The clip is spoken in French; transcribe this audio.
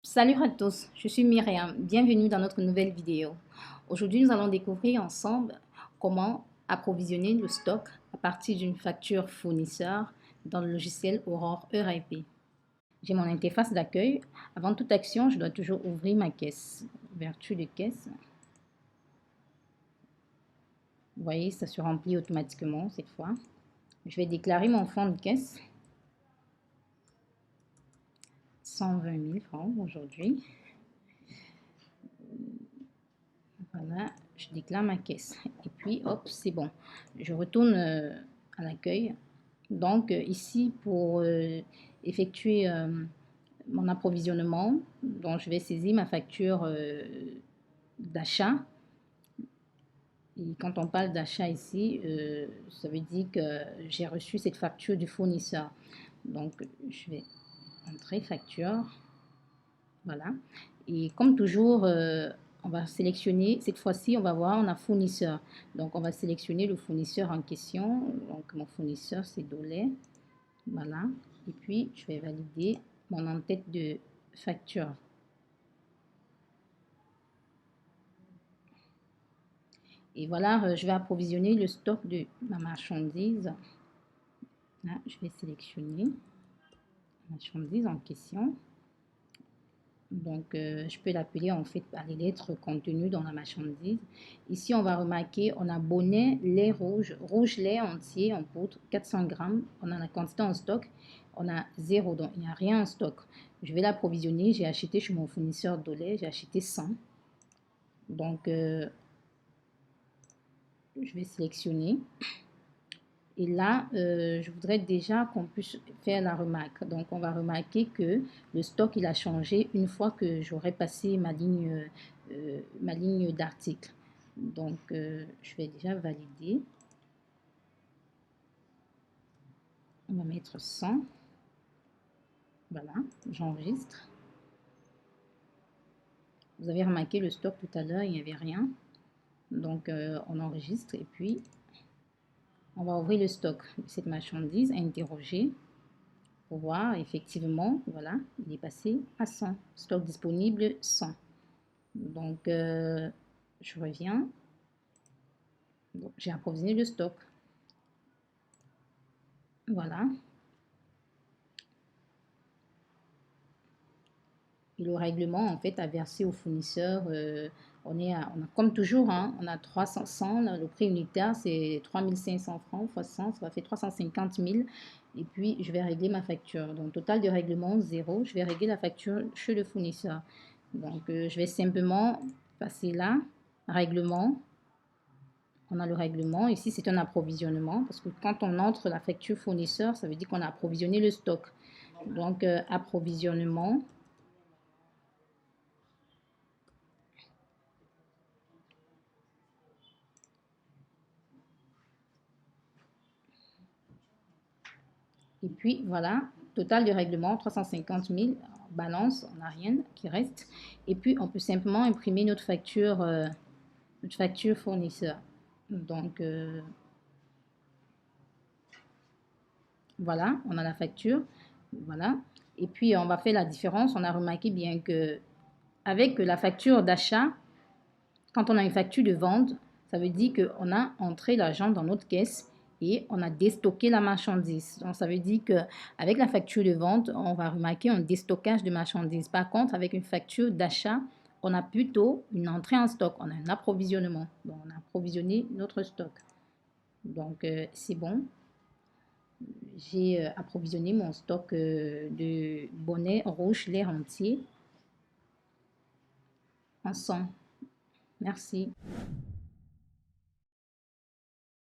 Salut à tous, je suis Myriam, bienvenue dans notre nouvelle vidéo. Aujourd'hui, nous allons découvrir ensemble comment approvisionner le stock à partir d'une facture fournisseur dans le logiciel Aurore ERP. J'ai mon interface d'accueil. Avant toute action, je dois toujours ouvrir ma caisse. Ouverture de caisse. Vous voyez, ça se remplit automatiquement cette fois. Je vais déclarer mon fonds de caisse. 120 000 francs aujourd'hui. Voilà, je déclare ma caisse. Et puis, hop, c'est bon. Je retourne à l'accueil. Donc, ici, pour effectuer mon approvisionnement, donc je vais saisir ma facture d'achat. Et quand on parle d'achat ici, ça veut dire que j'ai reçu cette facture du fournisseur. Donc, je vais entrer facture. Voilà. Et comme toujours, on va sélectionner, cette fois-ci, on va voir, on a fournisseur. Donc, on va sélectionner le fournisseur en question. Donc, mon fournisseur, c'est Dolay. Voilà. Et puis, je vais valider mon en-tête de facture. Et voilà, je vais approvisionner le stock de ma marchandise. Là, je vais sélectionner la marchandise en question. Donc, je peux l'appeler en fait par les lettres contenues dans la marchandise. Ici, on va remarquer, on a bonnet, lait rouge, rouge lait entier en poudre, 400 grammes. On a la quantité en stock, on a 0, donc il n'y a rien en stock. Je vais l'approvisionner, j'ai acheté chez mon fournisseur de lait, j'ai acheté 100. Donc, je vais sélectionner. Et là, je voudrais déjà qu'on puisse faire la remarque. Donc, on va remarquer que le stock, il a changé une fois que j'aurai passé ma ligne d'article. Donc, je vais déjà valider. On va mettre 100. Voilà, j'enregistre. Vous avez remarqué le stock tout à l'heure, il n'y avait rien. Donc, on enregistre et puis on va ouvrir le stock de cette marchandise, interroger. Pour voir, effectivement, voilà, il est passé à 100. Stock disponible 100. Donc, je reviens. J'ai approvisionné le stock. Voilà. Et le règlement, en fait, à verser au fournisseur, on a, comme toujours, hein, on a 300, 100, le prix unitaire, c'est 3500 francs fois 100, ça va faire 350 000. Et puis, je vais régler ma facture. Donc, total de règlement, 0. Je vais régler la facture chez le fournisseur. Donc, je vais simplement passer là, règlement. On a le règlement. Ici, c'est un approvisionnement parce que quand on entre la facture fournisseur, ça veut dire qu'on a approvisionné le stock. Donc, approvisionnement. Et puis, voilà, total de règlement, 350 000, balance, on n'a rien qui reste. Et puis, on peut simplement imprimer notre facture fournisseur. Donc, voilà, on a la facture. Voilà. Et puis, on va faire la différence. On a remarqué bien que avec la facture d'achat, quand on a une facture de vente, ça veut dire qu'on a entré l'argent dans notre caisse et on a déstocké la marchandise. Donc, ça veut dire qu'avec la facture de vente, on va remarquer un déstockage de marchandises. Par contre, avec une facture d'achat, on a plutôt une entrée en stock. On a un approvisionnement. Donc, on a approvisionné notre stock. Donc, c'est bon. J'ai approvisionné mon stock de bonnet rouge lait entier en 100. Merci.